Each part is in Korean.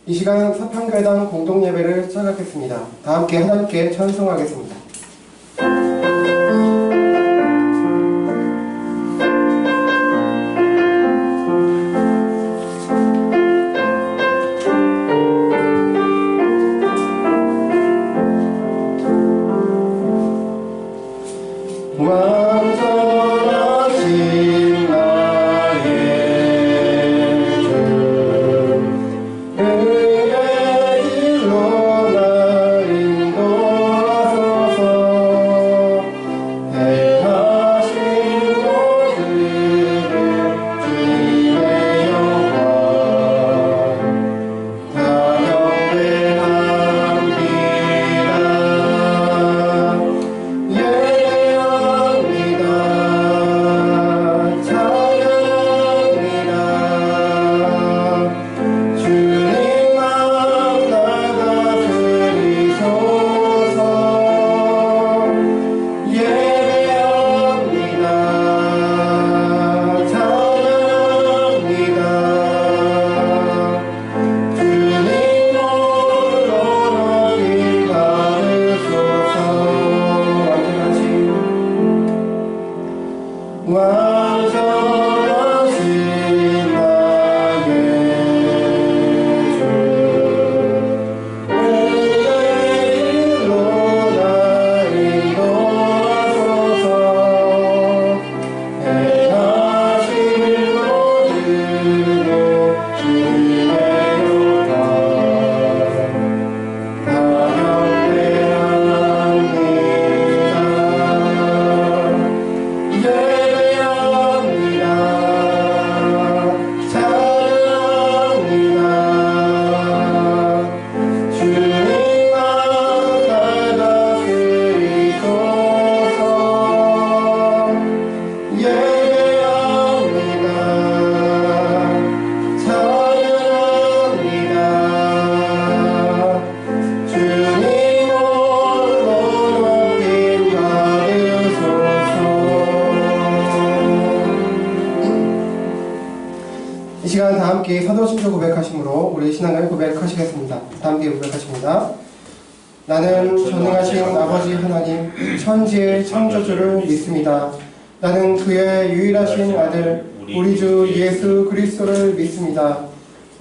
이 시간 서평교회당 공동예배를 시작하겠습니다. 다 함께 하나님께 찬송하겠습니다. 이 시간 다 함께 사도신조 고백하심으로 우리 신앙을 고백하시겠습니다. 다 함께 고백하십니다. 나는 전능하신 아버지 하나님 천지의 창조주를 믿습니다. 나는 그의 유일하신 아들 우리 주 예수 그리스도를 믿습니다.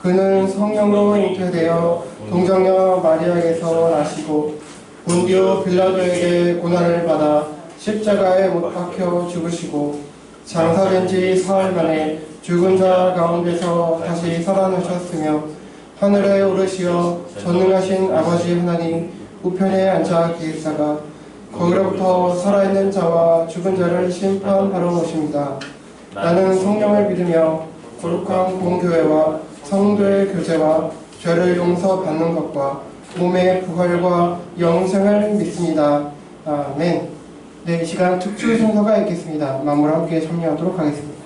그는 성령으로 잉태되어 동정녀 마리아에게서 나시고 본디오 빌라도에게 고난을 받아 십자가에 못 박혀 죽으시고 장사된 지 사흘 만에 죽은 자 가운데서 다시 살아나셨으며 하늘에 오르시어 전능하신 아버지 하나님 우편에 앉아 계시다가 거기로부터 살아있는 자와 죽은 자를 심판하러 오십니다. 나는 성령을 믿으며 거룩한 공교회와 성도의 교제와 죄를 용서받는 것과 몸의 부활과 영생을 믿습니다. 아멘. 네, 이 시간 특주 순서가 있겠습니다. 마음으로 함께 참여하도록 하겠습니다.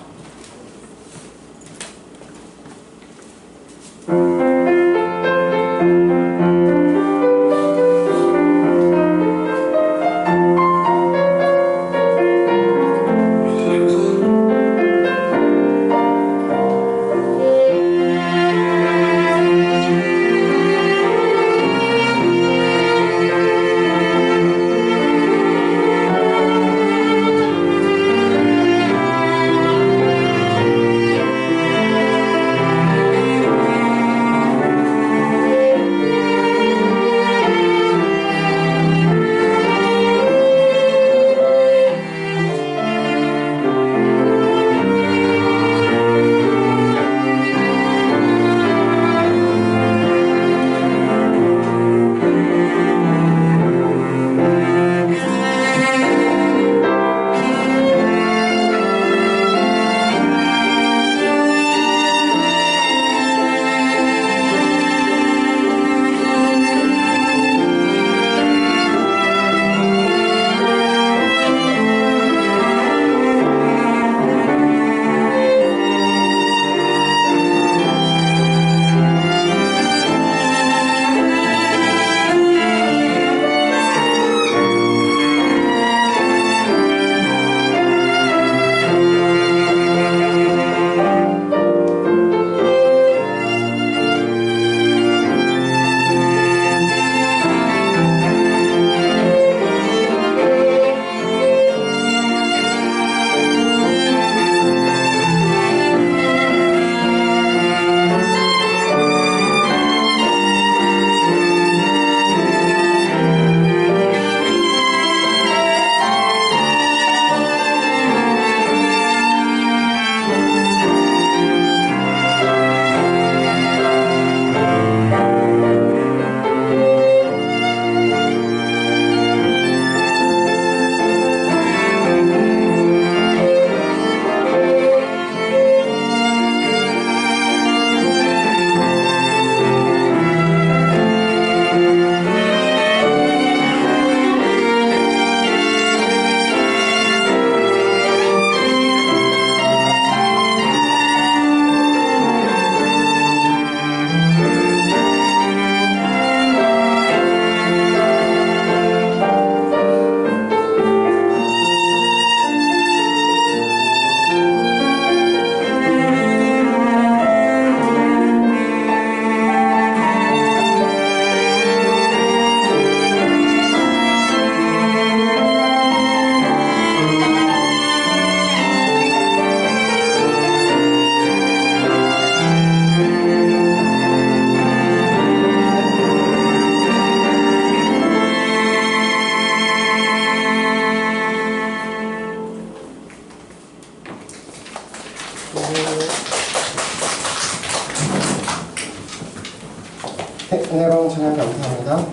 은혜로운 찬양 감사합니다.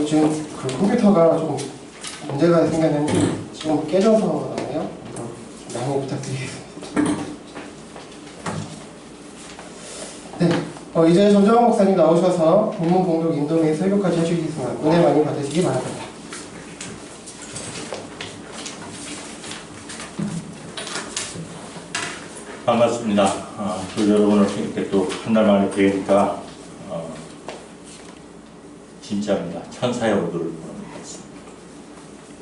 지금 그 컴퓨터가 좀 문제가 생겼는데 지금 깨져서 나네요. 좀 양해 부탁드리겠습니다. 네, 이제 전정환 목사님 나오셔서 본문 봉독 인도 및 설교까지 해주시겠습니다. 은혜 많이 받으시기 바랍니다. 반갑습니다. 또 여러분을 이렇게 또 한 달 만에 뵈니까 진짜입니다. 천사의 얼굴을 보는 것 같습니다.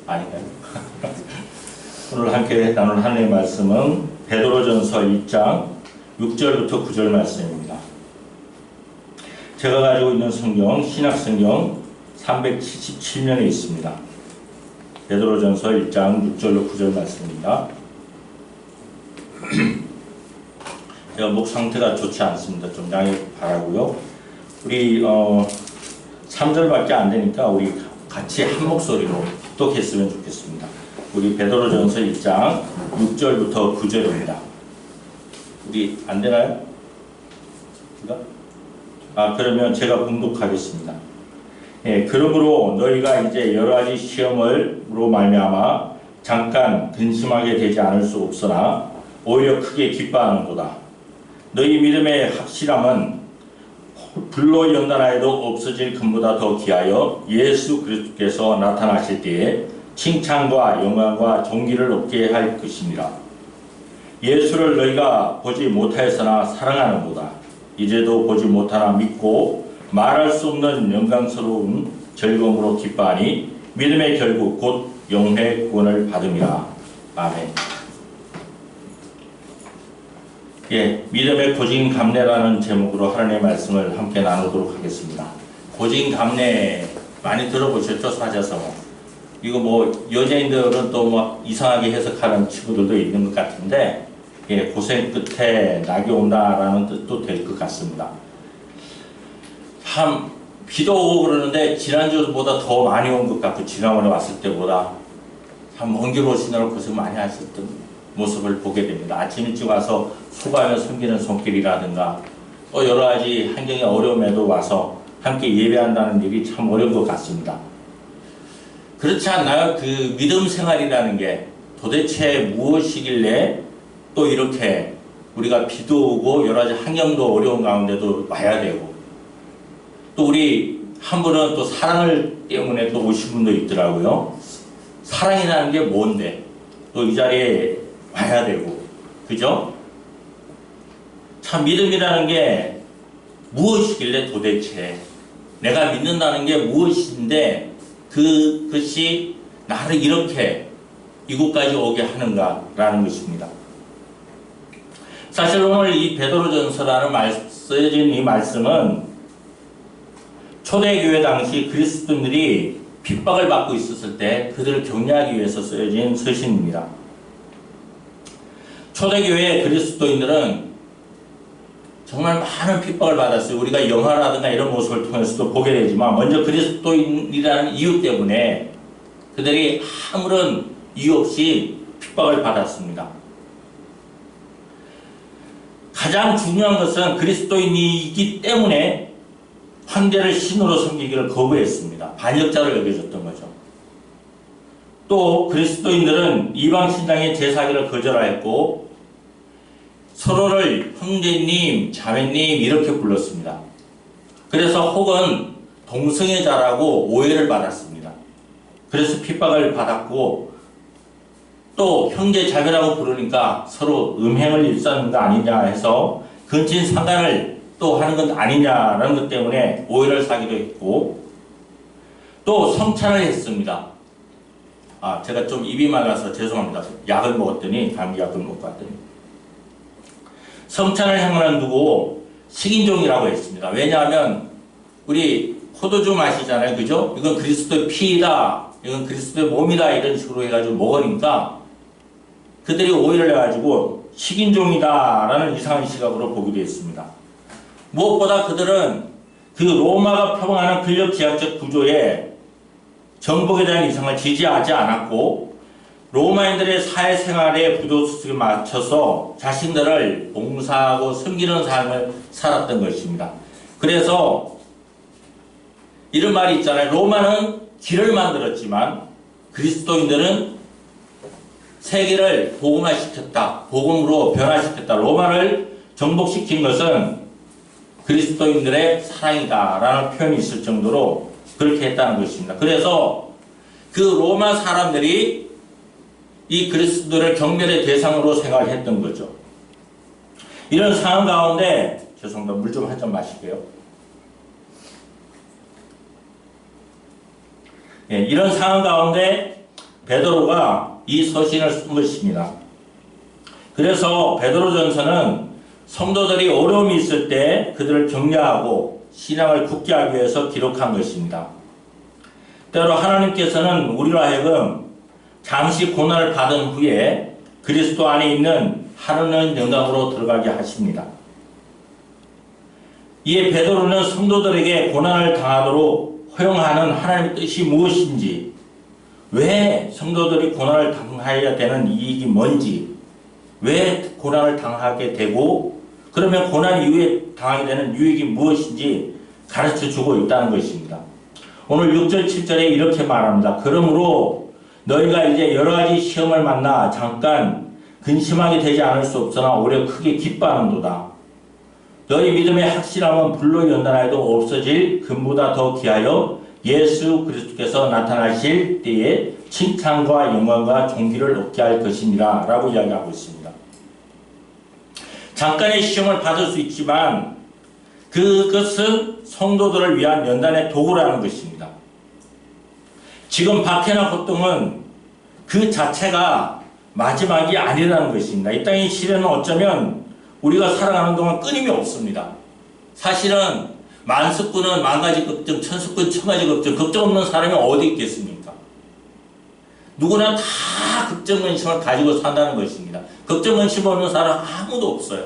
아닌가요? 오늘 함께 나눌 하나님의 말씀은 베드로전서 2장 6절부터 9절 말씀입니다. 제가 가지고 있는 성경, 신약성경 377면에 있습니다. 베드로전서 1장 6절로 9절 말씀입니다. 제가 목 상태가 좋지 않습니다. 좀 양해 바라고요. 우리 3절밖에 안 되니까 우리 같이 한 목소리로 독했으면 좋겠습니다. 우리 베드로전서 1장 6절부터 9절입니다. 우리 안 되나요? 그러면 제가 봉독하겠습니다. 예, 그러므로 너희가 이제 여러 가지 시험으로 말미암아 잠깐 근심하게 되지 않을 수 없으나 오히려 크게 기뻐하는도다. 너희 믿음의 확실함은 불로 연단하여도 없어질 금보다 더 귀하여 예수 그리스도께서 나타나실 때에 칭찬과 영광과 존귀를 얻게 할 것입니다. 예수를 너희가 보지 못하였으나 사랑하는도다. 이제도 보지 못하나 믿고 말할 수 없는 영광스러운 즐거움으로 기뻐하니 믿음의 결국 곧 영생의 구원을 받음이라. 아멘. 예, 믿음의 고진감래라는 제목으로 하나님의 말씀을 함께 나누도록 하겠습니다. 고진감래 많이 들어보셨죠? 사자성어. 이거 뭐 연예인들은 또 뭐 이상하게 해석하는 친구들도 있는 것 같은데, 예, 고생 끝에 낙이 온다라는 뜻도 될 것 같습니다. 참 비도 오고 그러는데 지난주보다 더 많이 온 것 같고, 지난번에 왔을 때보다 참 먼 길 오시느라 고생 많이 하셨던 모습을 보게 됩니다. 아침 일찍 와서 수고하며 섬기는 손길이라든가 또 여러 가지 환경의 어려움에도 와서 함께 예배한다는 일이 참 어려운 것 같습니다. 그렇지 않나요? 그 믿음 생활이라는 게 도대체 무엇이길래 또 이렇게 우리가 비도 오고 여러 가지 환경도 어려운 가운데도 와야 되고, 또 우리 한 분은 또 사랑을 때문에 또 오신 분도 있더라고요. 사랑이라는 게 뭔데 또 이 자리에 와야 되고, 그죠? 참 믿음이라는 게 무엇이길래 도대체 내가 믿는다는 게 무엇인데 그것이 나를 이렇게 이곳까지 오게 하는가라는 것입니다. 사실 오늘 이 베드로전서라는 쓰여진 이 말씀은 초대교회 당시 그리스도인들이 핍박을 받고 있었을 때 그들을 격려하기 위해서 쓰여진 서신입니다. 초대교회 그리스도인들은 정말 많은 핍박을 받았어요. 우리가 영화라든가 이런 모습을 통해서도 보게 되지만 먼저 그리스도인이라는 이유 때문에 그들이 아무런 이유 없이 핍박을 받았습니다. 가장 중요한 것은 그리스도인이기 때문에 황제를 신으로 섬기기를 거부했습니다. 반역자로 여겨졌던 거죠. 또 그리스도인들은 이방 신당의 제사기를 거절하였고 서로를 형제님, 자매님 이렇게 불렀습니다. 그래서 혹은 동성애자라고 오해를 받았습니다. 그래서 핍박을 받았고, 또 형제, 자매라고 부르니까 서로 음행을 일삼는 거 아니냐 해서 근친 상간을 또 하는 건 아니냐라는 것 때문에 오해를 사기도 했고, 또 성찬을 했습니다. 제가 좀 입이 말라서 죄송합니다. 약을 먹었더니, 감기약을 먹고 왔더니 성찬을 행하는 두고 식인종이라고 했습니다. 왜냐하면 우리 포도주 마시잖아요. 그죠? 이건 그리스도의 피이다, 이건 그리스도의 몸이다, 이런 식으로 해가지고 먹으니까 그들이 오해를 해가지고 식인종이다 라는 이상한 시각으로 보기도 했습니다. 무엇보다 그들은 그 로마가 표방하는 권력제약적 구조에 정복에 대한 이상을 지지하지 않았고, 로마인들의 사회생활의 부조수에 맞춰서 자신들을 봉사하고 섬기는 삶을 살았던 것입니다. 그래서 이런 말이 있잖아요. 로마는 길을 만들었지만 그리스도인들은 세계를 복음화시켰다. 복음으로 변화시켰다. 로마를 정복시킨 것은 그리스도인들의 사랑이다라는 표현이 있을 정도로 그렇게 했다는 것입니다. 그래서 그 로마 사람들이 이 그리스도를 경멸의 대상으로 생각했던 거죠. 이런 상황 가운데, 죄송합니다. 물 좀 한 잔 마실게요. 예, 이런 상황 가운데 베드로가 이 서신을 쓴 것입니다. 그래서 베드로전서는 성도들이 어려움이 있을 때 그들을 격려하고 신앙을 굳게 하기 위해서 기록한 것입니다. 때로 하나님께서는 우리로 하여금 잠시 고난을 받은 후에 그리스도 안에 있는 하늘의 영광으로 들어가게 하십니다. 이에 베드로는 성도들에게 고난을 당하도록 허용하는 하나님의 뜻이 무엇인지, 왜 성도들이 고난을 당해야 되는 이익이 뭔지, 왜 고난을 당하게 되고 그러면 고난 이후에 당하게 되는 유익이 무엇인지 가르쳐주고 있다는 것입니다. 오늘 6절 7절에 이렇게 말합니다. 그러므로 너희가 이제 여러 가지 시험을 만나 잠깐 근심하게 되지 않을 수 없으나 오히려 크게 기뻐하는도다. 너희 믿음의 확실함은 불로 연단하여도 없어질 금보다 더 귀하여 예수 그리스도께서 나타나실 때에 칭찬과 영광과 존귀를 얻게 할 것입니다. 라고 이야기하고 있습니다. 잠깐의 시험을 받을 수 있지만 그것은 성도들을 위한 연단의 도구라는 것입니다. 지금 박해나 고통은 그 자체가 마지막이 아니라는 것입니다. 이 땅의 시련은 어쩌면 우리가 살아가는 동안 끊임이 없습니다. 사실은 만수꾼은 만가지 걱정, 천수꾼 천가지 걱정 없는 사람이 어디 있겠습니까? 누구나 다 걱정근심을 가지고 산다는 것입니다. 걱정근심 없는 사람 아무도 없어요.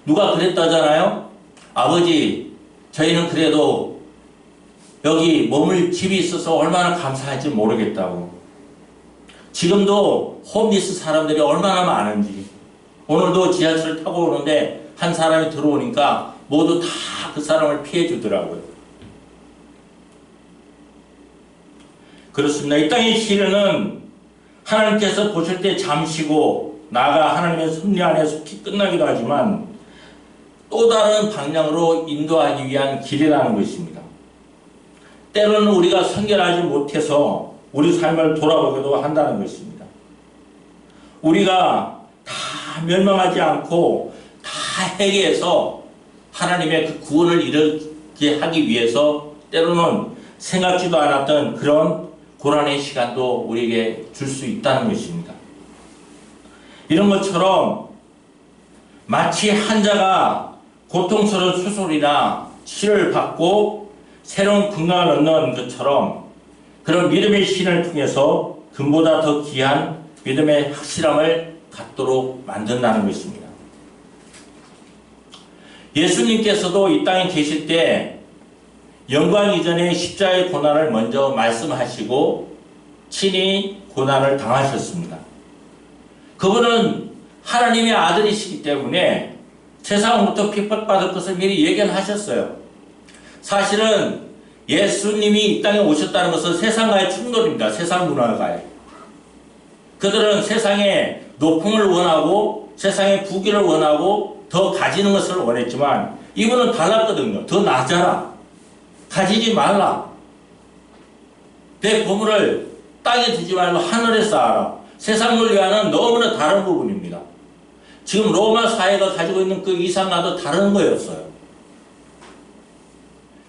누가 그랬다잖아요? 아버지, 저희는 그래도 여기 머물 집이 있어서 얼마나 감사할지 모르겠다고. 지금도 홈리스 사람들이 얼마나 많은지. 오늘도 지하철을 타고 오는데 한 사람이 들어오니까 모두 다 그 사람을 피해 주더라고요. 그렇습니다. 이 땅의 시련은 하나님께서 보실 때 잠시고 나아가 하나님의 섭리 안에 속히 끝나기도 하지만 또 다른 방향으로 인도하기 위한 길이라는 것입니다. 때로는 우리가 선결하지 못해서 우리 삶을 돌아보기도 한다는 것입니다. 우리가 다 멸망하지 않고 다 회개해서 하나님의 그 구원을 이루게 하기 위해서 때로는 생각지도 않았던 그런 고난의 시간도 우리에게 줄 수 있다는 것입니다. 이런 것처럼 마치 환자가 고통스러운 수술이나 치료를 받고 새로운 건강을 얻는 것처럼 그런 믿음의 신을 통해서 금보다 더 귀한 믿음의 확실함을 갖도록 만든다는 것입니다. 예수님께서도 이 땅에 계실 때 영광 이전에 십자가의 고난을 먼저 말씀하시고 친히 고난을 당하셨습니다. 그분은 하나님의 아들이시기 때문에 세상부터 핍박받을 것을 미리 예견하셨어요. 사실은 예수님이 이 땅에 오셨다는 것은 세상과의 충돌입니다. 세상 문화가요. 그들은 세상의 높음을 원하고 세상의 부귀를 원하고 더 가지는 것을 원했지만 이분은 달랐거든요. 더 낮아라. 가지지 말라. 내 보물을 땅에 두지 말고 하늘에 쌓아라. 세상 논리와는 너무나 다른 부분입니다. 지금 로마 사회가 가지고 있는 그 이상과도 다른 거였어요.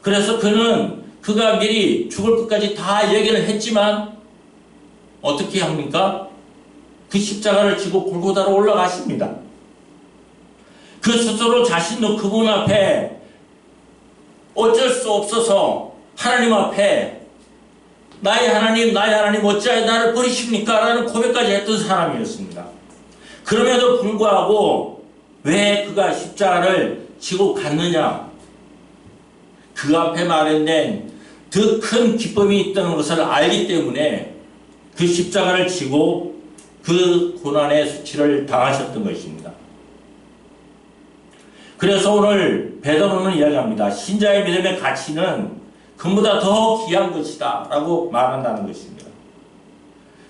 그래서 그가 미리 죽을 것까지 다 얘기를 했지만 어떻게 합니까? 그 십자가를 지고 골고다로 올라가십니다. 그 스스로 자신도 그분 앞에 어쩔 수 없어서 하나님 앞에 나의 하나님 어찌하여 나를 버리십니까? 라는 고백까지 했던 사람이었습니다. 그럼에도 불구하고 왜 그가 십자가를 지고 갔느냐? 그 앞에 마련된 더 큰 기쁨이 있다는 것을 알기 때문에 그 십자가를 지고 그 고난의 수치를 당하셨던 것입니다. 그래서 오늘 베드로는 이야기합니다. 신자의 믿음의 가치는 금보다 더 귀한 것이다 라고 말한다는 것입니다.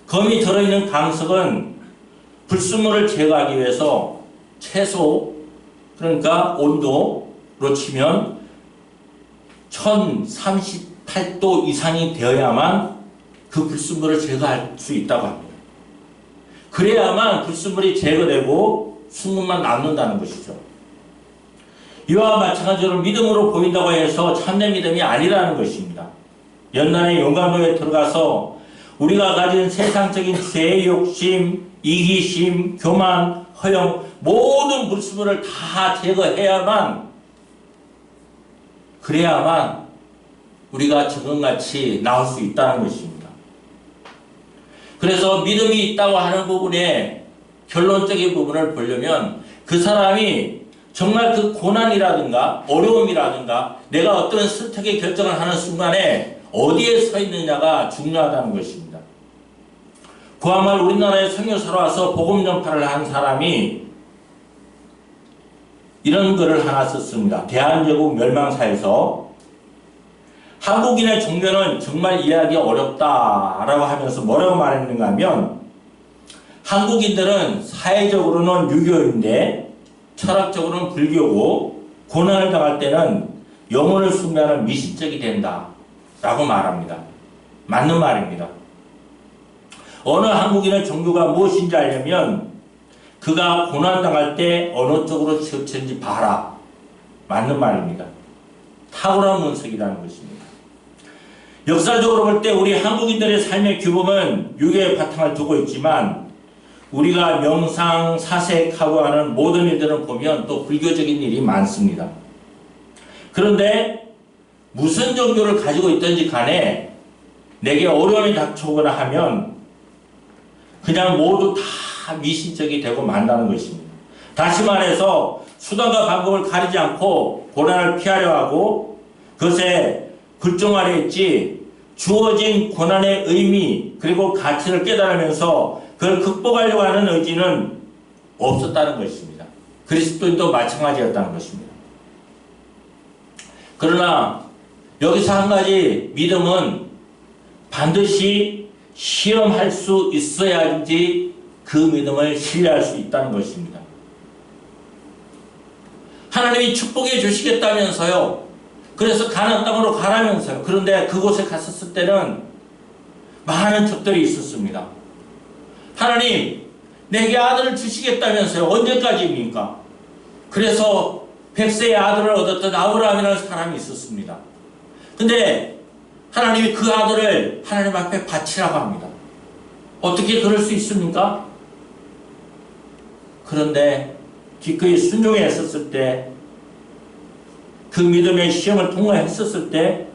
검이 들어있는 강석은 불순물을 제거하기 위해서 최소, 그러니까 온도로 치면 1038도 이상이 되어야만 그 불순물을 제거할 수 있다고 합니다. 그래야만 불순물이 제거되고 순물만 남는다는 것이죠. 이와 마찬가지로 믿음으로 보인다고 해서 참된 믿음이 아니라는 것입니다. 연단의 용광로에 들어가서 우리가 가진 세상적인 죄의 욕심, 이기심, 교만, 허영, 모든 불순물을 다 제거해야만, 그래야만 우리가 적응같이 나올 수 있다는 것입니다. 그래서 믿음이 있다고 하는 부분에 결론적인 부분을 보려면 그 사람이 정말 그 고난이라든가 어려움이라든가 내가 어떤 선택의 결정을 하는 순간에 어디에 서 있느냐가 중요하다는 것입니다. 구한말 우리나라에 선교사로 와서 복음 전파를 한 사람이 이런 글을 하나 썼습니다. 대한제국 멸망사에서 한국인의 종교는 정말 이해하기 어렵다라고 하면서 뭐라고 말했는가 하면, 한국인들은 사회적으로는 유교인데 철학적으로는 불교고 고난을 당할 때는 영혼을 숭배하는 미신적이 된다 라고 말합니다. 맞는 말입니다. 어느 한국인의 종교가 무엇인지 알려면 그가 고난당할 때 어느 쪽으로 치우쳤는지 봐라. 맞는 말입니다. 탁월한 분석이라는 것입니다. 역사적으로 볼 때 우리 한국인들의 삶의 규범은 유교의 바탕을 두고 있지만 우리가 명상, 사색하고 하는 모든 일들을 보면 또 불교적인 일이 많습니다. 그런데 무슨 종교를 가지고 있든지 간에 내게 어려움이 닥쳐오거나 하면 그냥 모두 다 미신적이 되고 만다는 것입니다. 다시 말해서 수단과 방법을 가리지 않고 고난을 피하려 하고 그것에 굴종하려 했지, 주어진 고난의 의미 그리고 가치를 깨달으면서 그걸 극복하려고 하는 의지는 없었다는 것입니다. 그리스도인도 마찬가지였다는 것입니다. 그러나 여기서 한 가지, 믿음은 반드시 시험할 수 있어야지 그 믿음을 신뢰할 수 있다는 것입니다. 하나님이 축복해 주시겠다면서요. 그래서 가나안 땅으로 가라면서요. 그런데 그곳에 갔었을 때는 많은 적들이 있었습니다. 하나님, 내게 아들을 주시겠다면서요. 언제까지입니까? 그래서 100세의 아들을 얻었던 아브라함이라는 사람이 있었습니다. 근데 하나님이 그 아들을 하나님 앞에 바치라고 합니다. 어떻게 그럴 수 있습니까? 그런데 기꺼이 순종했었을 때, 그 믿음의 시험을 통과했었을 때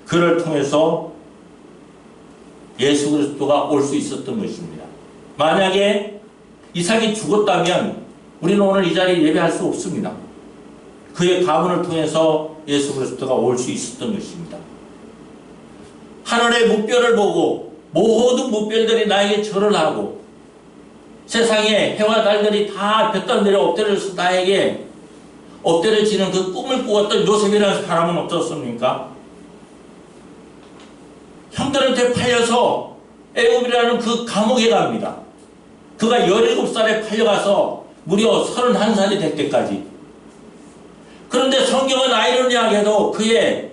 그를 통해서 예수 그리스도가 올 수 있었던 것입니다. 만약에 이삭이 죽었다면 우리는 오늘 이 자리에 예배할 수 없습니다. 그의 가문을 통해서 예수 그리스도가 올 수 있었던 것입니다. 하늘의 무별을 보고 모든 무별들이 나에게 절을 하고 세상에 해와 달들이 다 볕단들에 엎드려서 나에게 엎드려지는 그 꿈을 꾸었던 요셉이라는 사람은 어떻습니까? 형들한테 팔려서 애굽이라는 그 감옥에 갑니다. 그가 17살에 팔려가서 무려 31살이 될 때까지. 그런데 성경은 아이러니하게도 그의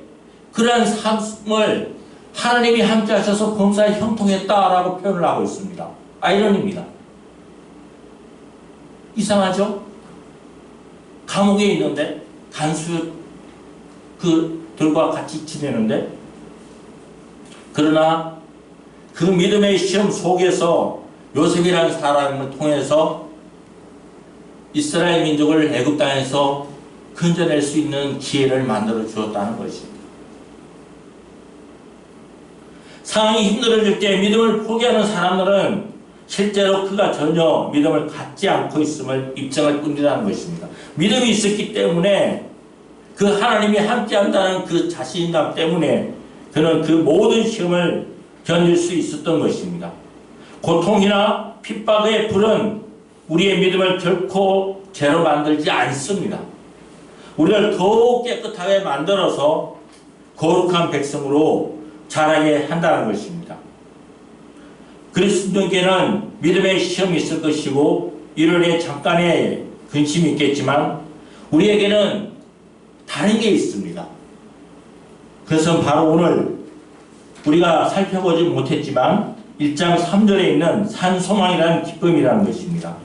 그러한 삶을 하나님이 함께 하셔서 범사에 형통했다라고 표현을 하고 있습니다. 아이러니입니다. 이상하죠? 감옥에 있는데 간수 그들과 같이 지내는데, 그러나 그 믿음의 시험 속에서 요셉이라는 사람을 통해서 이스라엘 민족을 애굽 땅에서 건져낼 수 있는 기회를 만들어 주었다는 것입니다. 상황이 힘들어질 때 믿음을 포기하는 사람들은 실제로 그가 전혀 믿음을 갖지 않고 있음을 입증할 뿐이라는 것입니다. 믿음이 있었기 때문에 그 하나님이 함께한다는 그 자신감 때문에 그는 그 모든 시험을 견딜 수 있었던 것입니다. 고통이나 핍박의 불은 우리의 믿음을 결코 죄로 만들지 않습니다. 우리를 더욱 깨끗하게 만들어서 거룩한 백성으로 자라게 한다는 것입니다. 그리스도인께는 믿음의 시험이 있을 것이고 이론에 잠깐의 근심이 있겠지만 우리에게는 다른 게 있습니다. 그것은 바로 오늘 우리가 살펴보지 못했지만 1장 3절에 있는 산소망이라는 기쁨이라는 것입니다.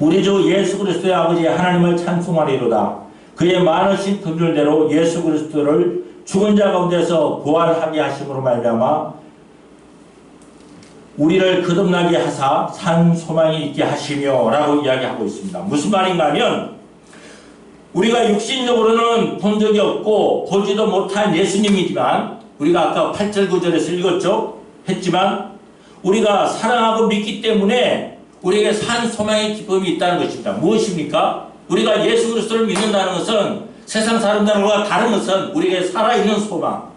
우리 주 예수 그리스도의 아버지 하나님을 찬송하리로다. 그의 많으신 긍휼대로 예수 그리스도를 죽은 자 가운데서 부활하게 하심으로 말미암아 우리를 거듭나게 하사 산 소망이 있게 하시며 라고 이야기하고 있습니다. 무슨 말인가 하면 우리가 육신적으로는 본 적이 없고 보지도 못한 예수님이지만 우리가 아까 8절 9절에서 읽었죠? 했지만 우리가 사랑하고 믿기 때문에 우리에게 산 소망의 기쁨이 있다는 것입니다. 무엇입니까? 우리가 예수 그리스도를 믿는다는 것은 세상 사람들과 다른 것은 우리에게 살아있는 소망,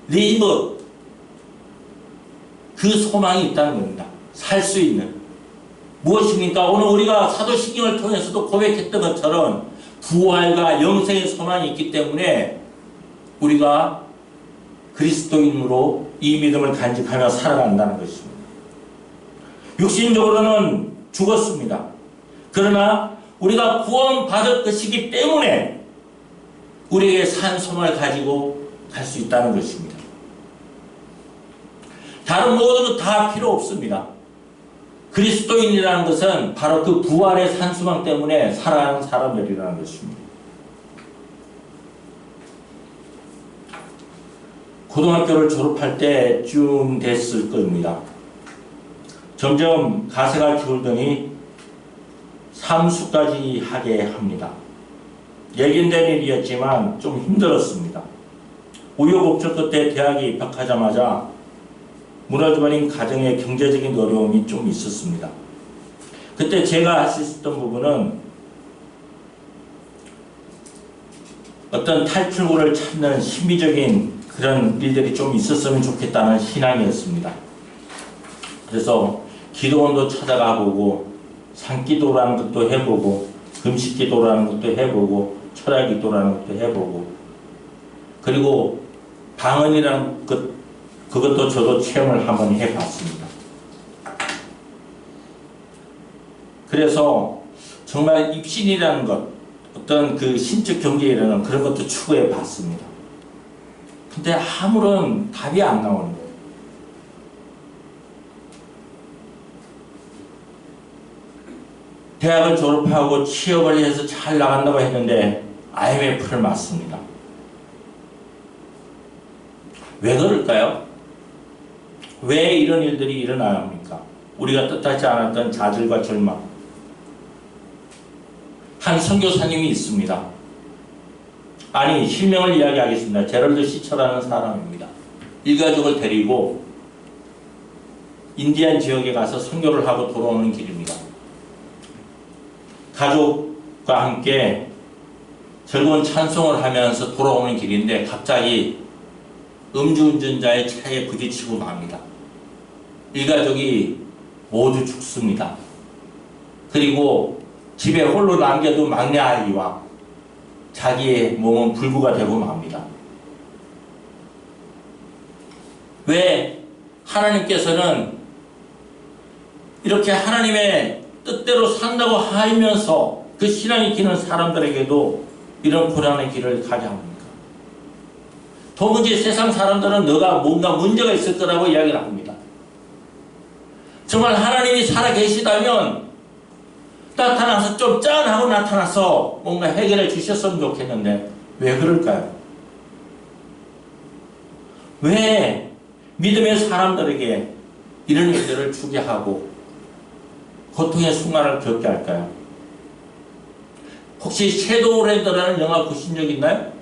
리브, 그 소망이 있다는 겁니다. 살 수 있는. 무엇입니까? 오늘 우리가 사도신경을 통해서도 고백했던 것처럼 부활과 영생의 소망이 있기 때문에 우리가 그리스도인으로 이 믿음을 간직하며 살아간다는 것입니다. 육신적으로는 죽었습니다. 그러나 우리가 구원받을 것이기 때문에 우리에게 산 소망을 가지고 갈 수 있다는 것입니다. 다른 모든 것 다 필요 없습니다. 그리스도인이라는 것은 바로 그 부활의 산 소망 때문에 살아가는 사람들이라는 것입니다. 고등학교를 졸업할 때쯤 됐을 겁니다. 점점 가세가 기울더니 삼수까지 하게 합니다. 예견된 일이었지만 좀 힘들었습니다. 우여곡절 끝에 대학에 입학하자마자 무너져버린 가정의 경제적인 어려움이 좀 있었습니다. 그때 제가 할 수 있었던 부분은 어떤 탈출구를 찾는 신비적인 그런 일들이 좀 있었으면 좋겠다는 신앙이었습니다. 그래서 기도원도 찾아가 보고 산기도라는 것도 해보고 금식기도라는 것도 해보고 철야기도라는 것도 해보고 그리고 방언이라는 그것도 저도 체험을 한번 해봤습니다. 그래서 정말 입신이라는 것, 어떤 그 신적 경제라는 그런 것도 추구해 봤습니다. 근데 아무런 답이 안 나오는 거예요. 대학을 졸업하고 취업을 해서 잘 나간다고 했는데 IMF를 맞습니다. 왜 그럴까요? 왜 이런 일들이 일어나야 합니까? 우리가 뜻하지 않았던 좌절과 절망. 한 선교사님이 있습니다. 아니, 실명을 이야기하겠습니다. 제럴드 시처라는 사람입니다. 일가족을 데리고 인디안 지역에 가서 선교를 하고 돌아오는 길입니다. 가족과 함께 즐거운 찬송을 하면서 돌아오는 길인데 갑자기 음주운전자의 차에 부딪히고 맙니다. 일가족이 모두 죽습니다. 그리고 집에 홀로 남겨둔 막내 아이와 자기의 몸은 불구가 되고 맙니다. 왜 하나님께서는 이렇게 하나님의 뜻대로 산다고 하면서 그 신앙이 기는 사람들에게도 이런 고난의 길을 가게 합니까? 도무지 세상 사람들은 너가 뭔가 문제가 있을 거라고 이야기를 합니다. 정말 하나님이 살아계시다면 나타나서 좀 짠하고 나타나서 뭔가 해결해 주셨으면 좋겠는데 왜 그럴까요? 왜 믿음의 사람들에게 이런 일들을 주게 하고 고통의 순간을 겪게 할까요? 혹시 섀도우랜드라는 영화 보신 적 있나요?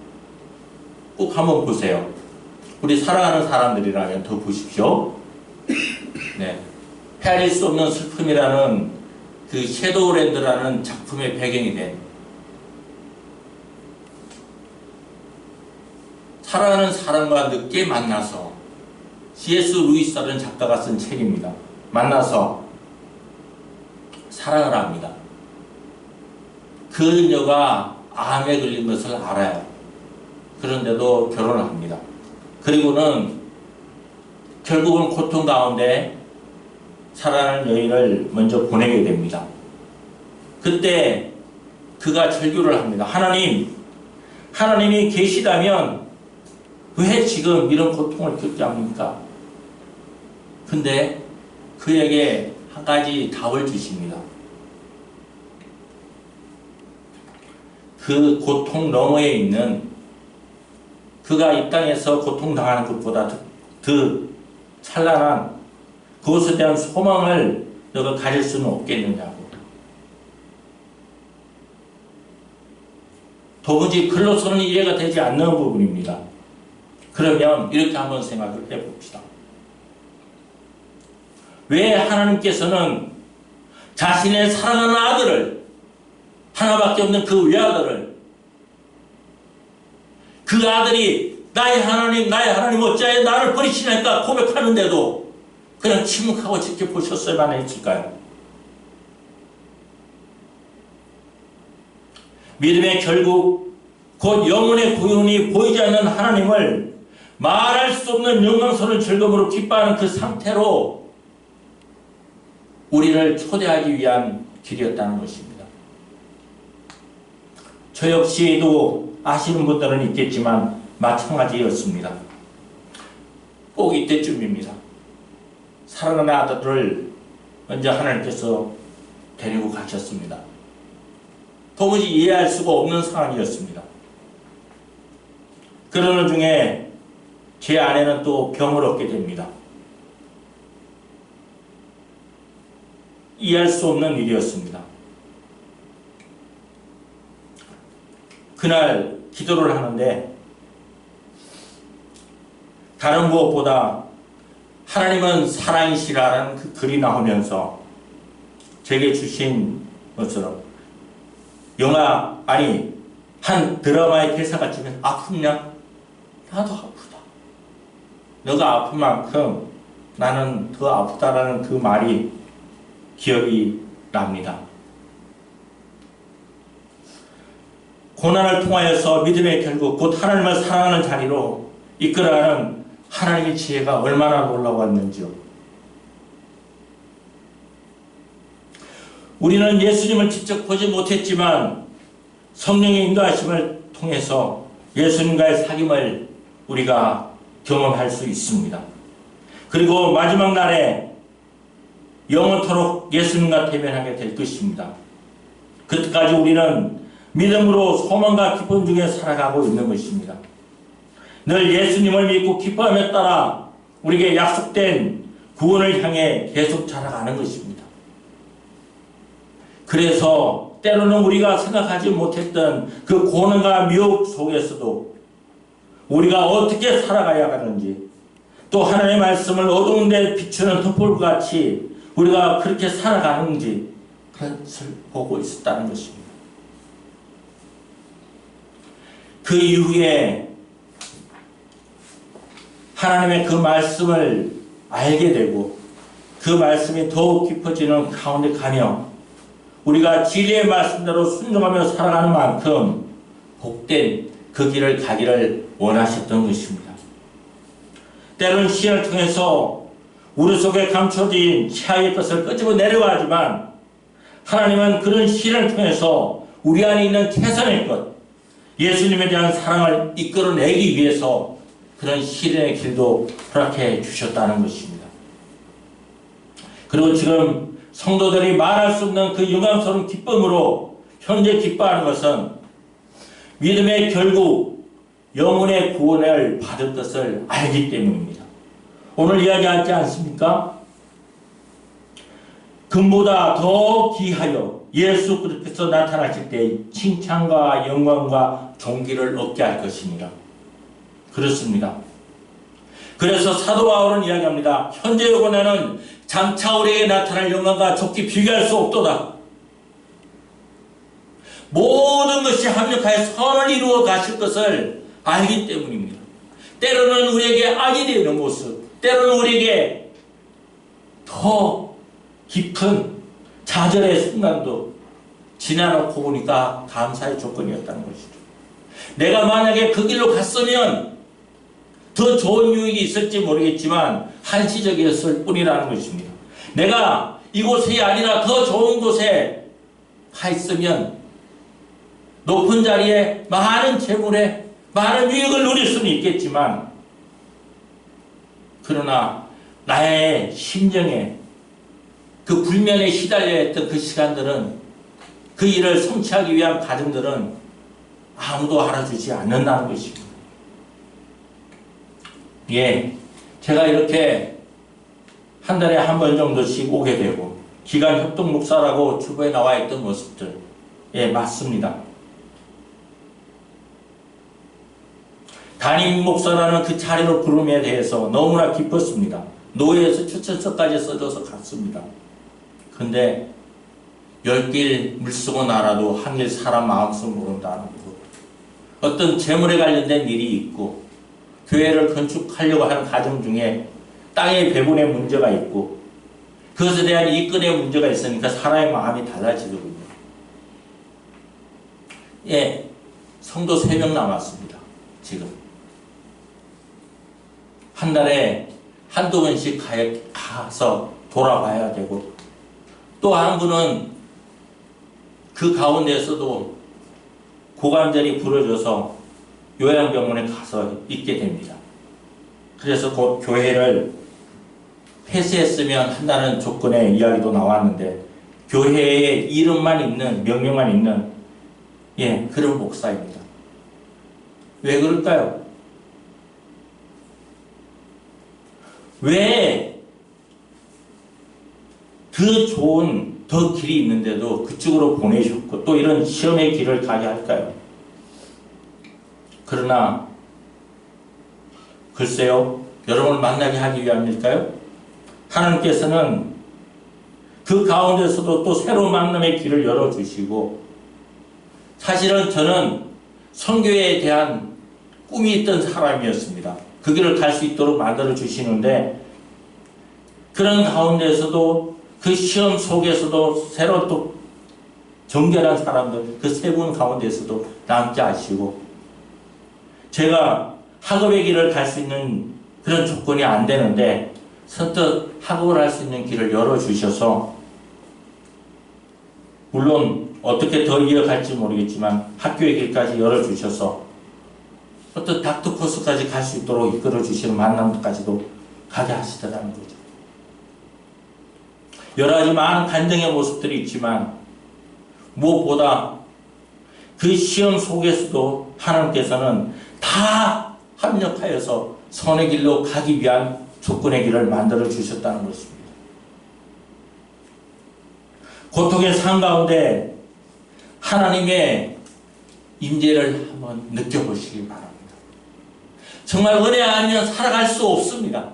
꼭 한번 보세요. 우리 사랑하는 사람들이라면 더 보십시오. 네, 헤아릴 수 없는 슬픔이라는 그 섀도우랜드라는 작품의 배경이 된 사랑하는 사람과 늦게 만나서 C.S. 루이스라는 작가가 쓴 책입니다. 만나서 사랑을 합니다. 그녀가 암에 걸린 것을 알아요. 그런데도 결혼을 합니다. 그리고는 결국은 고통 가운데 살아가는 여인을 먼저 보내게 됩니다. 그때 그가 절규를 합니다. 하나님이 계시다면 왜 지금 이런 고통을 겪게 합니까? 근데 그에게 한 가지 답을 주십니다. 그 고통 너머에 있는, 그가 이 땅에서 고통당하는 것보다 더 찬란한 그것에 대한 소망을 너가 가질 수는 없겠느냐고. 도무지 글로서는 이해가 되지 않는 부분입니다. 그러면 이렇게 한번 생각을 해봅시다. 왜 하나님께서는 자신의 사랑하는 아들을, 하나밖에 없는 그 외아들을, 그 아들이 나의 하나님 어찌하여 나를 버리시나이까 고백하는데도 그냥 침묵하고 지켜보셨어야만 했을까요? 믿음의 결국 곧 영혼의 구원이 보이지 않는 하나님을 말할 수 없는 영광스러운 즐거움으로 기뻐하는 그 상태로 우리를 초대하기 위한 길이었다는 것입니다. 저 역시도 아시는 분들은 있겠지만 마찬가지였습니다. 꼭 이때쯤입니다. 사랑하는 아들을 먼저 하나님께서 데리고 가셨습니다. 도무지 이해할 수가 없는 상황이었습니다. 그러는 중에 제 아내는 또 병을 얻게 됩니다. 이해할 수 없는 일이었습니다. 그날 기도를 하는데 다른 무엇보다 하나님은 사랑이시라는 그 글이 나오면서 제게 주신 것처럼 한 드라마의 대사가 지면 아프냐? 나도 아프다. 너가 아픈 만큼 나는 더 아프다라는 그 말이 기억이 납니다. 고난을 통하여서 믿음의 결국 곧 하나님을 사랑하는 자리로 이끌어가는 하나님의 지혜가 얼마나 놀라웠는지요. 우리는 예수님을 직접 보지 못했지만 성령의 인도하심을 통해서 예수님과의 사귐을 우리가 경험할 수 있습니다. 그리고 마지막 날에 영원토록 예수님과 대면하게 될 것입니다. 그때까지 우리는 믿음으로 소망과 기쁨 중에 살아가고 있는 것입니다. 늘 예수님을 믿고 기뻐함에 따라 우리에게 약속된 구원을 향해 계속 자라가는 것입니다. 그래서 때로는 우리가 생각하지 못했던 그 고난과 미혹 속에서도 우리가 어떻게 살아가야 하는지, 또 하나님의 말씀을 어두운 데 비추는 燈불과 같이 우리가 그렇게 살아가는지 그것을 보고 있었다는 것입니다. 그 이후에 하나님의 그 말씀을 알게 되고 그 말씀이 더욱 깊어지는 가운데 가며 우리가 진리의 말씀대로 순종하며 살아가는 만큼 복된 그 길을 가기를 원하셨던 것입니다. 때로는 시련을 통해서 우리 속에 감춰진 최악의 것을 끄집어 내려야 하지만 하나님은 그런 시련을 통해서 우리 안에 있는 최선의 것, 예수님에 대한 사랑을 이끌어내기 위해서 그런 시련의 길도 허락해 주셨다는 것입니다. 그리고 지금 성도들이 말할 수 없는 그 영광스러운 기쁨으로 현재 기뻐하는 것은 믿음의 결국 영혼의 구원을 받을 것을 알기 때문입니다. 오늘 이야기하지 않습니까? 금보다 더 귀하여 예수 그리스도께서 나타나실 때 칭찬과 영광과 존귀를 얻게 할 것입니다. 그렇습니다. 그래서 사도 바울은 이야기합니다. 현재 요번에는 장차 우리에게 나타날 영광과 좋게 비교할 수 없도다. 모든 것이 합력하여 선을 이루어 가실 것을 알기 때문입니다. 때로는 우리에게 악이 되는 모습, 때로는 우리에게 더 깊은 좌절의 순간도 지나놓고 보니까 감사의 조건이었다는 것이죠. 내가 만약에 그 길로 갔으면 더 좋은 유익이 있을지 모르겠지만 한시적이었을 뿐이라는 것입니다. 내가 이곳이 아니라 더 좋은 곳에 가 있으면 높은 자리에 많은 재물에 많은 유익을 누릴 수는 있겠지만, 그러나 나의 심정에 그 불면에 시달려 했던 그 시간들은, 그 일을 성취하기 위한 과정들은 아무도 알아주지 않는다는 것입니다. 예, 제가 이렇게 한 달에 한 번 정도씩 오게 되고 기간 협동 목사라고 주부에 나와 있던 모습들, 예, 맞습니다. 담임 목사라는 그 자리로 부름에 대해서 너무나 기뻤습니다. 노예에서 추천서까지 써줘서 갔습니다. 근데 10길 물쓰고 날아도 한 길 사람 마음속 모른다는 것. 어떤 재물에 관련된 일이 있고 교회를 건축하려고 하는 과정 중에 땅의 배분의 문제가 있고 그것에 대한 이권의 문제가 있으니까 사람의 마음이 달라지거든요. 예, 성도 3명 남았습니다. 지금 한 달에 한두 번씩 가서 돌아봐야 되고, 또 한 분은 그 가운데에서도 고관절이 부러져서 요양병원에 가서 있게 됩니다. 그래서 곧 교회를 폐쇄했으면 한다는 조건의 이야기도 나왔는데, 교회에 이름만 있는, 명령만 있는, 예, 그런 목사입니다. 왜 그럴까요? 왜 더 좋은, 더 길이 있는데도 그쪽으로 보내셨고 또 이런 시험의 길을 가게 할까요? 그러나 글쎄요, 여러분을 만나게 하기 위함일까요? 하나님께서는 그 가운데서도 또 새로운 만남의 길을 열어주시고, 사실은 저는 선교에 대한 꿈이 있던 사람이었습니다. 그 길을 갈 수 있도록 만들어 주시는데, 그런 가운데서도 그 시험 속에서도 새로 또 정결한 사람들, 그 3분 가운데서도 남게 하시고, 제가 학업의 길을 갈 수 있는 그런 조건이 안 되는데 선뜻 학업을 할 수 있는 길을 열어주셔서, 물론 어떻게 더 이어갈지 모르겠지만 학교의 길까지 열어주셔서 어떤 닥터 코스까지 갈 수 있도록 이끌어주시는 만남까지도 가게 하시더라는 거죠. 여러 가지 많은 간증의 모습들이 있지만 무엇보다 그 시험 속에서도 하나님께서는 다 합력하여서 선의 길로 가기 위한 조건의 길을 만들어 주셨다는 것입니다. 고통의 삶 가운데 하나님의 임재를 한번 느껴보시기 바랍니다. 정말 은혜 아니면 살아갈 수 없습니다.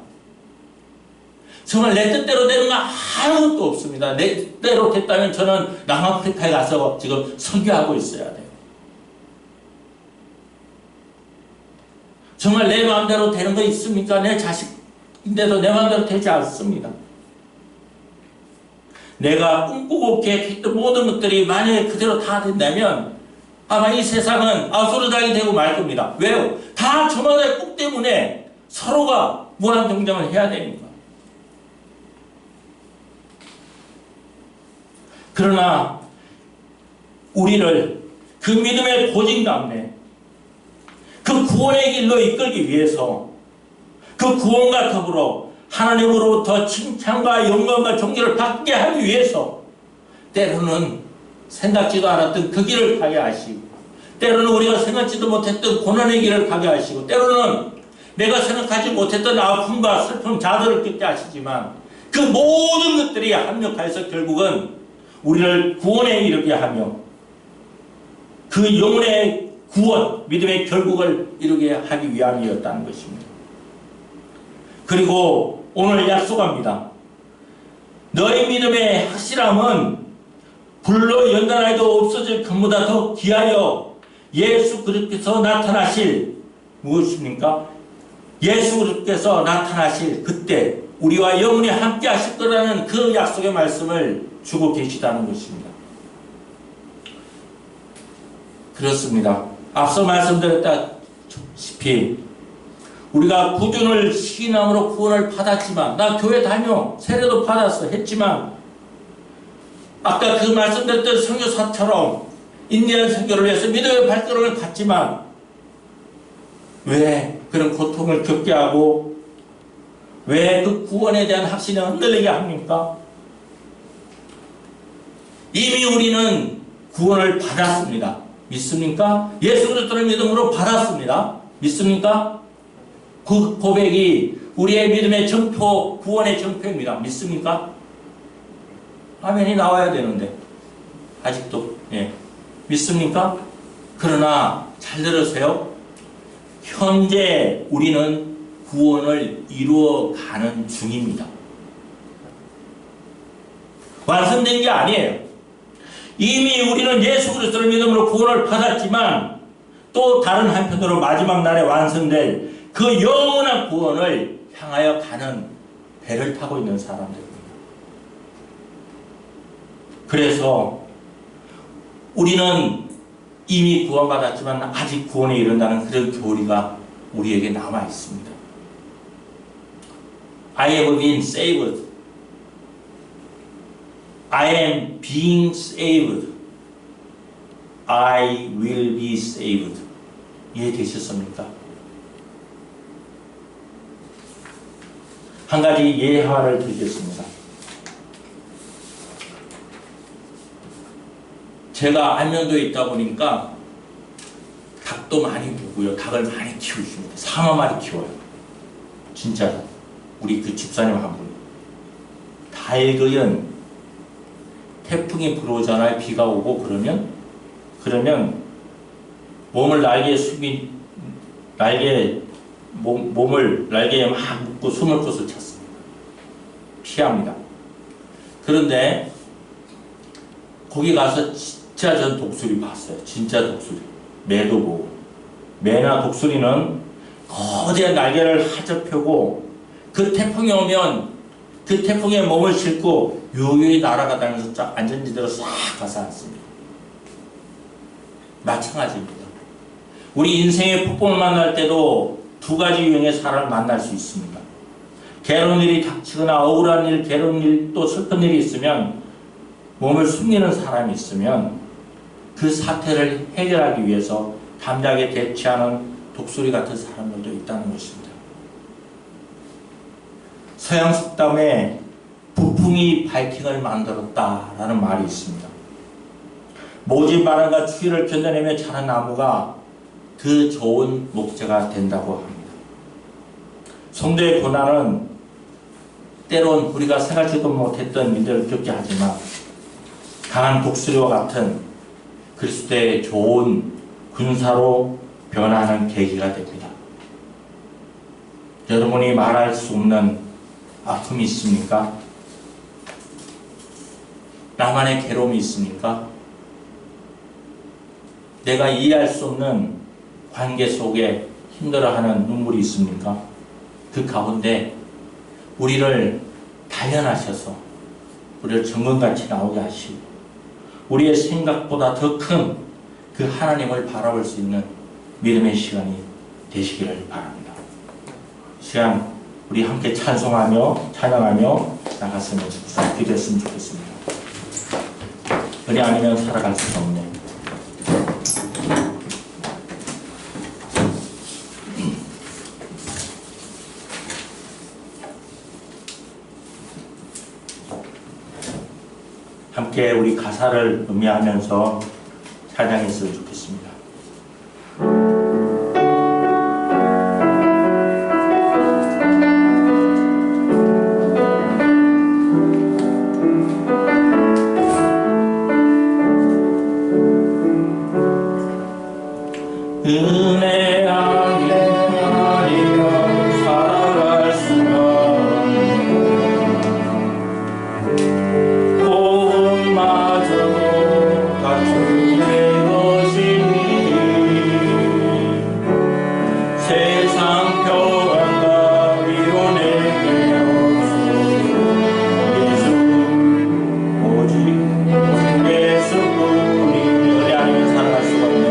정말 내 뜻대로 되는 건 아무것도 없습니다. 내 뜻대로 됐다면 저는 남아프리카에 가서 지금 선교하고 있어야 돼요. 정말 내 마음대로 되는 거 있습니까? 내 자식인데도 내 마음대로 되지 않습니다. 내가 꿈꾸고 계획했던 모든 것들이 만약에 그대로 다 된다면 아마 이 세상은 아수르장이 되고 말 겁니다. 왜요? 다 저마다의 꿈 때문에 서로가 무한 경쟁을 해야 되니까. 그러나 우리를 그 믿음의 고진 가운데 그 구원의 길로 이끌기 위해서 그 구원과 더불어 하나님으로부터 칭찬과 영광과 존귀를 받게 하기 위해서 때로는 생각지도 않았던 그 길을 가게 하시고, 때로는 우리가 생각지도 못했던 고난의 길을 가게 하시고, 때로는 내가 생각하지 못했던 아픔과 슬픔, 좌절을 겪게 하시지만 그 모든 것들이 합력하여서 결국은 우리를 구원에 이르게 하며 그 영혼의 구원, 믿음의 결국을 이루게 하기 위함이었다는 것입니다. 그리고 오늘 약속합니다. 너희 믿음의 확실함은 불로 연단하여도 없어질 것보다 더 귀하여 예수 그리스도께서 나타나실, 무엇입니까? 예수 그리스도께서 나타나실 그때 우리와 영원히 함께 하실 거라는 그 약속의 말씀을 주고 계시다는 것입니다. 그렇습니다. 앞서 말씀드렸다시피 우리가 구준을 시인함으로 구원을 받았지만, 나 교회 다녀 세례도 받았어 했지만, 아까 그 말씀드렸던 선교사처럼 인내한 선교를 위해서 믿음의 발걸음을 갔지만 왜 그런 고통을 겪게 하고 왜 그 구원에 대한 확신이 흔들리게 합니까? 이미 우리는 구원을 받았습니다. 믿습니까? 예수 그리스도를 믿음으로 받았습니다. 믿습니까? 그 고백이 우리의 믿음의 정표, 구원의 정표입니다. 믿습니까? 아멘이 나와야 되는데 아직도 믿습니까? 그러나 잘 들으세요. 현재 우리는 구원을 이루어가는 중입니다. 완성된 게 아니에요. 이미 우리는 예수 그리스도를 믿음으로 구원을 받았지만 또 다른 한편으로 마지막 날에 완성될 그 영원한 구원을 향하여 가는 배를 타고 있는 사람들입니다. 그래서 우리는 이미 구원받았지만 아직 구원에 이른다는 그런 교리가 우리에게 남아 있습니다. I have been saved. I am being saved. I will be saved. 이해되셨습니까? 한 가지 예화를 드리겠습니다. 제가 안면도에 있다 보니까 닭도 많이 보고요. 닭을 많이 키우십니다. 4만 마리 키워요. 진짜 우리 그 집사님 한 분. 닭은 태풍이 불어오잖아요. 비가 오고 그러면 몸을 날개에 숙인 몸을 날개에 막 묶고 숨을 곳을 찾습니다. 피합니다. 그런데 거기 가서 진짜 전 독수리 봤어요. 진짜 독수리. 매도 보고. 매나 독수리는 거대한 날개를 하저 펴고 그 태풍이 오면 그 태풍에 몸을 싣고 요요히 날아가다면서 쫙 안전지대로 싹 가서 앉습니다. 마찬가지입니다. 우리 인생의 폭풍을 만날 때도 두 가지 유형의 사람을 만날 수 있습니다. 괴로운 일이 닥치거나 억울한 일, 괴로운 일, 또 슬픈 일이 있으면 몸을 숨기는 사람이 있으면 그 사태를 해결하기 위해서 담대하게 대처하는 독수리 같은 사람들도 있다는 것입니다. 서양 속담에 북풍이 바이킹을 만들었다라는 말이 있습니다. 모진 바람과 추위를 견뎌내며 자란 나무가 그 좋은 목재가 된다고 합니다. 성도의 고난은 때론 우리가 생각지도 못했던 일들을 겪게 하지만 강한 독수리와 같은 그리스도의 좋은 군사로 변화하는 계기가 됩니다. 여러분이 말할 수 없는 아픔이 있습니까? 나만의 괴로움이 있습니까? 내가 이해할 수 없는 관계 속에 힘들어하는 눈물이 있습니까? 그 가운데 우리를 단련하셔서 우리를 정금같이 나오게 하시고 우리의 생각보다 더 큰 그 하나님을 바라볼 수 있는 믿음의 시간이 되시기를 바랍니다. 이 시간 우리 함께 찬송하며 찬양하며 나갔으면 기도했으면 좋겠습니다. 은혜 아니면 살아갈 수 없네. 함께 우리 가사를 음미하면서 찬양했으면 좋겠습니다. 은혜 아니면 살아갈 수가 없네. 고음마저도 갖춘 내 것이니 세상 평안과 위로 내게 없소서. 예수 오직 예수뿐이니 은혜 아니면 살아갈 수가 없네.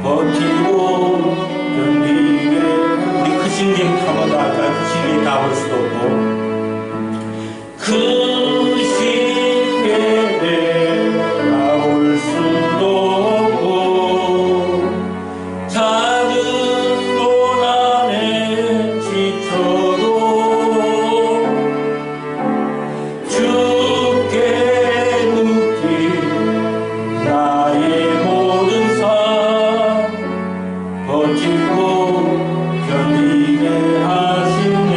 버티고 견디게 우리 그 신경 타고도 할까요? 그 신경 다 볼 수도 없고 그 신경에 다 볼 수도 없고 작은 고난에 지쳐도 주께 묻기 나의 모든 삶 버티고 견디게 하시네.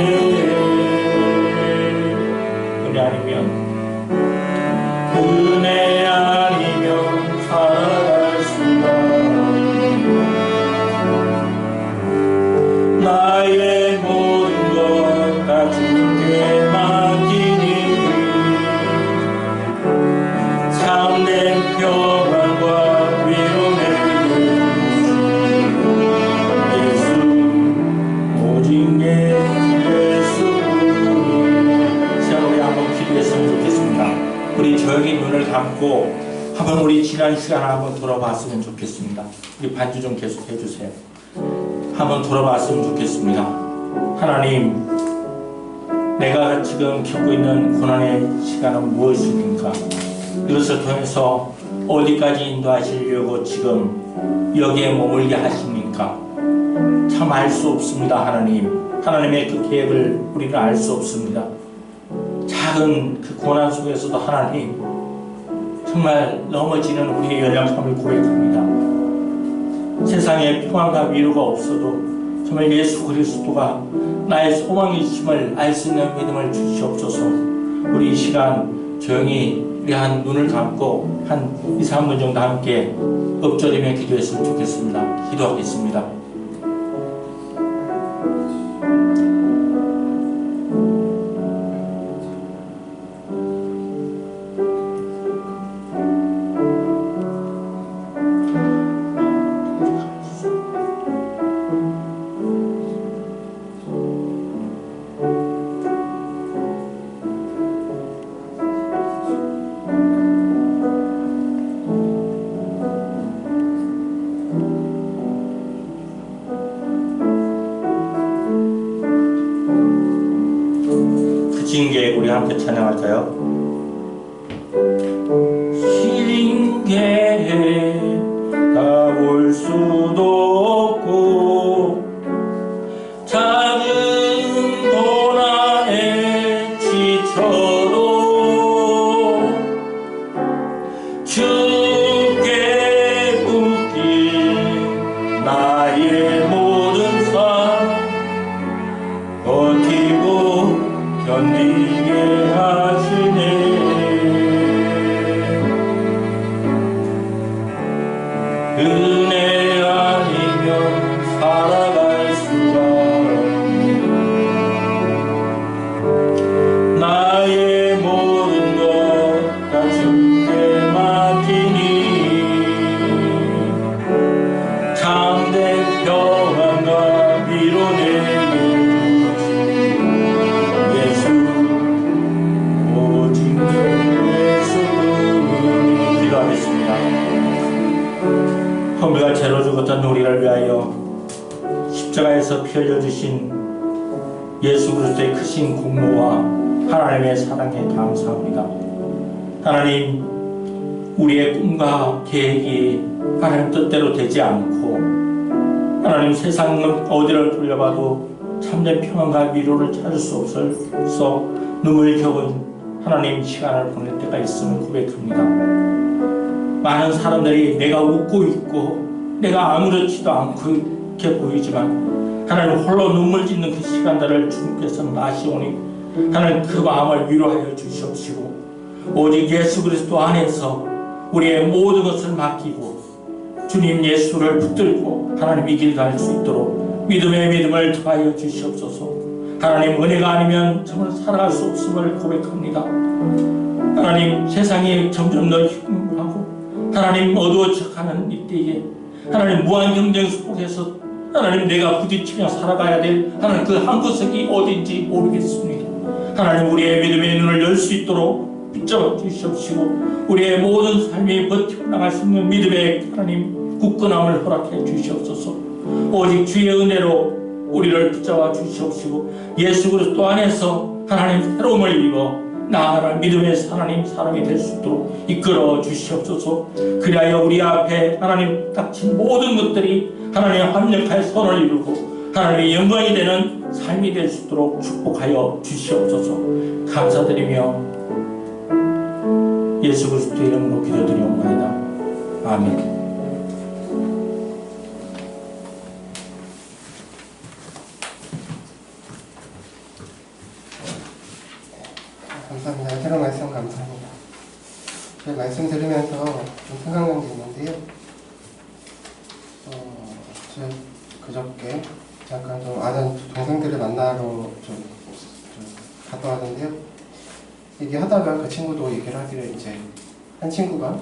은혜 아니면 살아갈 수가 나의 모든 것 다 주께 맡기니 참된 평안과 위로 내게 예수 오직 예수뿐이니. 자, 우리 한번 기도했으면 좋겠습니다. 우리 조용히 눈을 감고 한번 우리 지난 시간을 한번 돌아봤으면 좋겠습니다. 우리 반주 좀 계속 해주세요. 한번 돌아봤으면 좋겠습니다. 하나님, 내가 지금 겪고 있는 고난의 시간은 무엇입니까? 이것을 통해서 어디까지 인도하시려고 지금 여기에 머물게 하십니까? 참 알 수 없습니다. 하나님의 그 계획을 우리는 알 수 없습니다. 작은 그 고난 속에서도 하나님 정말 넘어지는 우리의 연약함을 고백합니다. 세상에 평안과 위로가 없어도 정말 예수 그리스도가 나의 소망이심을 알 수 있는 믿음을 주시옵소서. 우리 이 시간 조용히 우리 한 눈을 감고 한 2, 3분 정도 함께 엎드리며 기도했으면 좋겠습니다. 기도하겠습니다. 징계 우리 함께 찬양할까요? 징계에 가볼 수도 없고 작은 고난에 지쳐도 주께 묻기 나의 모든 삶 버티고 견디게 하시네. 은혜 아니면 살아갈 수가 없네. 나의 모든 것 다 주께 맡기니 참된 평안과 위로 내게 헌금과 죄로 죽었던 우리를 위하여 십자가에서 피 흘려주신 예수 그리스도의 크신 공로와 하나님의 사랑에 감사합니다. 하나님, 우리의 꿈과 계획이 하나님 뜻대로 되지 않고 하나님 세상은 어디를 돌려봐도 참된 평안과 위로를 찾을 수 없어서 눈물겨운 하나님 시간을 보낼 때가 있음을 고백합니다. 많은 사람들이 내가 웃고 있고 내가 아무렇지도 않고 이렇게 보이지만 하나님 홀로 눈물 짓는 그 시간들을 주님께서 마시오니 하나님 그 마음을 위로하여 주시옵시고 오직 예수 그리스도 안에서 우리의 모든 것을 맡기고 주님 예수를 붙들고 하나님 이 길 갈 수 있도록 믿음의 믿음을 더하여 주시옵소서. 하나님 은혜가 아니면 정말 살아갈 수 없음을 고백합니다. 하나님 세상이 점점 더 흉하고 하나님 어두워져가는 이때에 하나님 무한 경쟁 속에서 하나님 내가 부딪히며 살아가야 될 하나님 그 한 구석이 어딘지 모르겠습니다. 하나님 우리의 믿음의 눈을 열 수 있도록 붙잡아 주시옵시고 우리의 모든 삶이 버티고 나갈 수 있는 믿음의 하나님 굳건함을 허락해 주시옵소서. 오직 주의 은혜로 우리를 붙잡아 주시옵시고 예수 그리스도 안에서 하나님 새로움을 입어 나아가는 믿음의 하나님 사람이 될 수 있도록 이끌어 주시옵소서. 그리하여 우리 앞에 하나님 닥친 모든 것들이 하나님의 완벽한 선을 이루고 하나님의 영광이 되는 삶이 될 수 있도록 축복하여 주시옵소서. 감사드리며 예수 그리스도의 이름으로 기도드리옵나이다. 아멘. 감사합니다. 새로운 말씀 감사합니다. 제가 말씀 들으면서 좀 생각난 게 있는데요. 제가 그저께 잠깐 좀 아는 동생들을 만나러 좀 갔다 왔는데요. 얘기하다가 그 친구도 얘기를 하기를 이제 한 친구가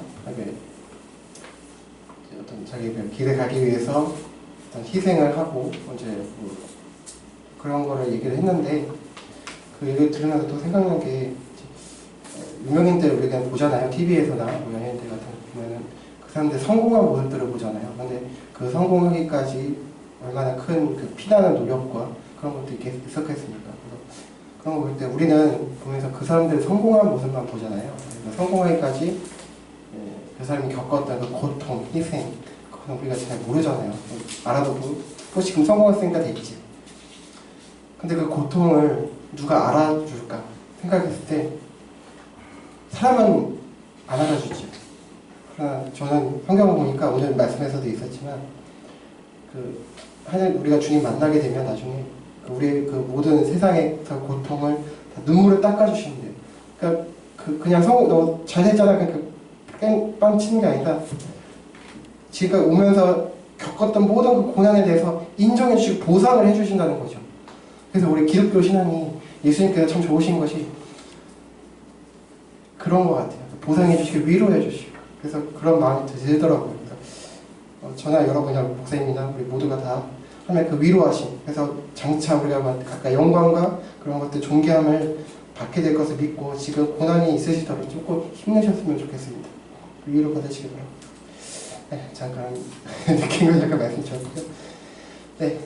어떤 자기 길에 가기 위해서 어떤 희생을 하고 이제 뭐 그런 거를 얘기를 했는데 그 얘기를 들으면서 또 생각난 게 유명인들 우리가 보잖아요. TV에서나 뭐 연예인들 같은 거 보면은 그 사람들 성공한 모습들을 보잖아요. 근데 그 성공하기까지 얼마나 큰 그 피나는 노력과 그런 것도 있었겠습니까? 그런 거 볼 때 우리는 보면서 그 사람들의 성공한 모습만 보잖아요. 성공하기까지 그 사람이 겪었던 그 고통, 희생 그건 우리가 잘 모르잖아요. 알아도 뭐 지금 성공했으니까 됐지. 근데 그 고통을 누가 알아줄까 생각했을 때 사람은 안 알아주지. 그러나 저는 성경을 보니까 오늘 말씀에서도 있었지만 하나님 우리가 주님 만나게 되면 나중에 우리의 그 모든 세상에서 고통을 다 눈물을 닦아주시는데요. 그러니까 그냥 너 잘했잖아 그냥 빵 치는 게 아니라 지금 오면서 겪었던 모든 그 고난에 대해서 인정해 주시고 보상을 해주신다는 거죠. 그래서 우리 기독교 신앙이 예수님께서 참 좋으신 것이 그런 것 같아요. 보상해 주시고 위로해 주시고 그래서 그런 마음이 들더라고요. 저나 여러분이나 목사님이나 우리 모두가 다 하나님의 그 위로하심 그래서 장차 우리가 각각 영광과 그런 것들 존귀함을 받게 될 것을 믿고 지금 고난이 있으시더라도 조금 힘내셨으면 좋겠습니다. 위로 받으시기 바랍니다. 네, 잠깐 느낀 걸 잠깐 말씀드렸고요. 네,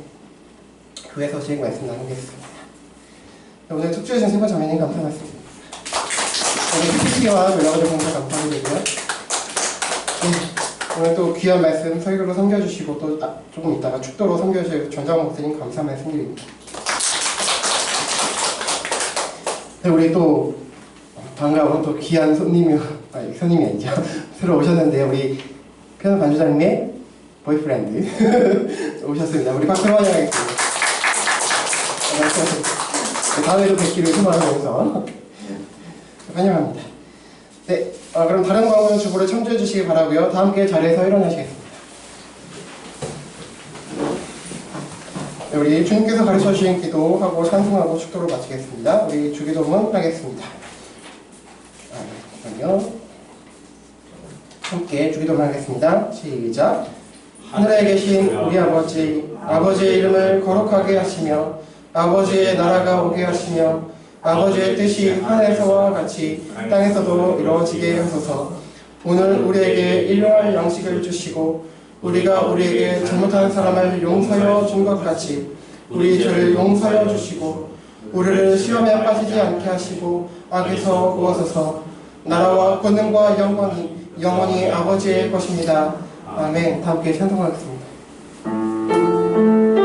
교회 소식 말씀 나누겠습니다. 오늘 특주해주신 세번 자매님 감사 말씀드립니다. 오늘 PPT와 연락을 공사 감사드리고요. 오늘 또 귀한 말씀 설교로 섬겨주시고 또 조금 있다가 축도로 섬겨주실 전장 목사님 감사 말씀드립니다. 네, 우리 또 반가운 또 귀한 손님이 아니죠. 새로 오셨는데요. 우리 피아노 반주장님의 보이프렌드 오셨습니다. 우리 박수로 환영하겠습니다. 다음에도 뵙기를 소망하면서 환영합니다. 네, 그럼 다른 광고는 주보를 참조해 주시기 바라고요. 다 함께 자리에서 일어나시겠습니다. 네, 우리 주님께서 가르쳐 주신 기도하고 찬송하고 축도로 마치겠습니다. 우리 주기도문 하겠습니다. 잠깐만요. 함께 주기도문 하겠습니다. 시작. 하늘에 계신 우리 아버지, 아버지의 이름을 거룩하게 하시며 아버지의 나라가 오게 하시며 아버지의 뜻이 하늘에서와 같이 땅에서도 이루어지게 하소서. 오늘 우리에게 일용할 양식을 주시고 우리가 우리에게 잘못한 사람을 용서하여 준 것 같이 우리 죄를 용서하여 주시고 우리를 시험에 빠지지 않게 하시고 악에서 구하소서. 나라와 권능과 영광이 영원히 아버지의 것입니다. 아멘. 다 함께 찬송하겠습니다. 예배자입니다.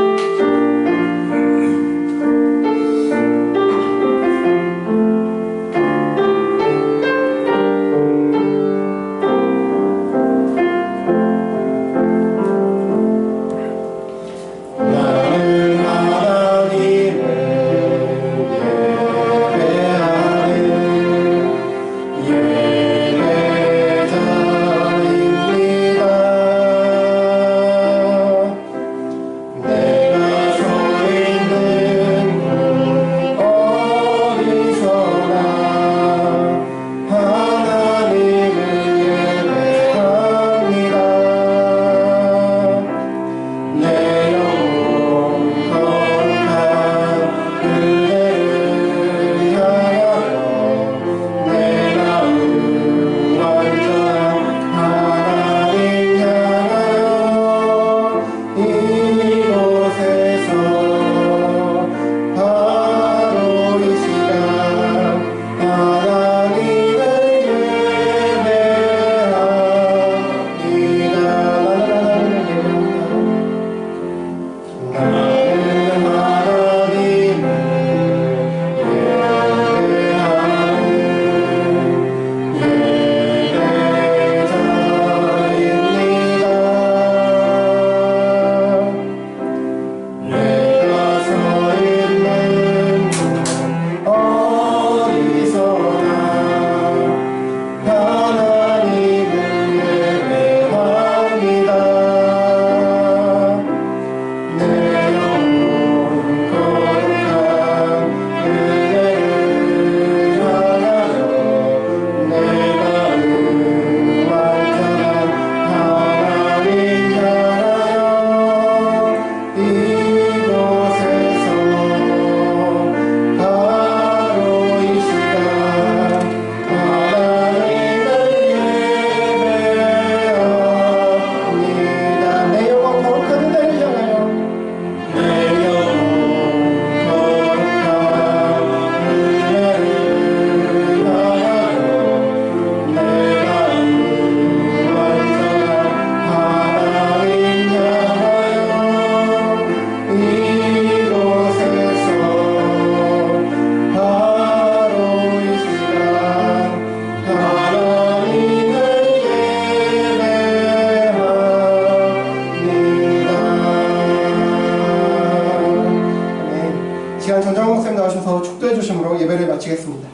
마치겠습니다.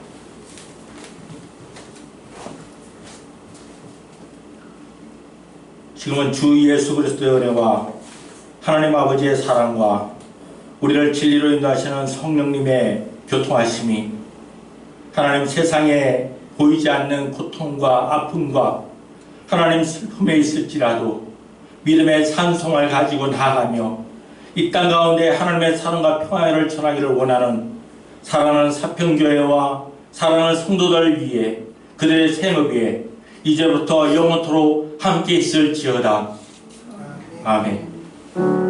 지금은 주 예수 그리스도의 은혜와 하나님 아버지의 사랑과 우리를 진리로 인도하시는 성령님의 교통하심이 하나님 세상에 보이지 않는 고통과 아픔과 하나님 슬픔에 있을지라도 믿음의 산성을 가지고 나아가며 이 땅 가운데 하나님의 사랑과 평화를 전하기를 원하는 사랑하는 사평교회와 사랑하는 성도들 위해 그들의 생업에 이제부터 영원토록 함께 있을지어다. 아멘.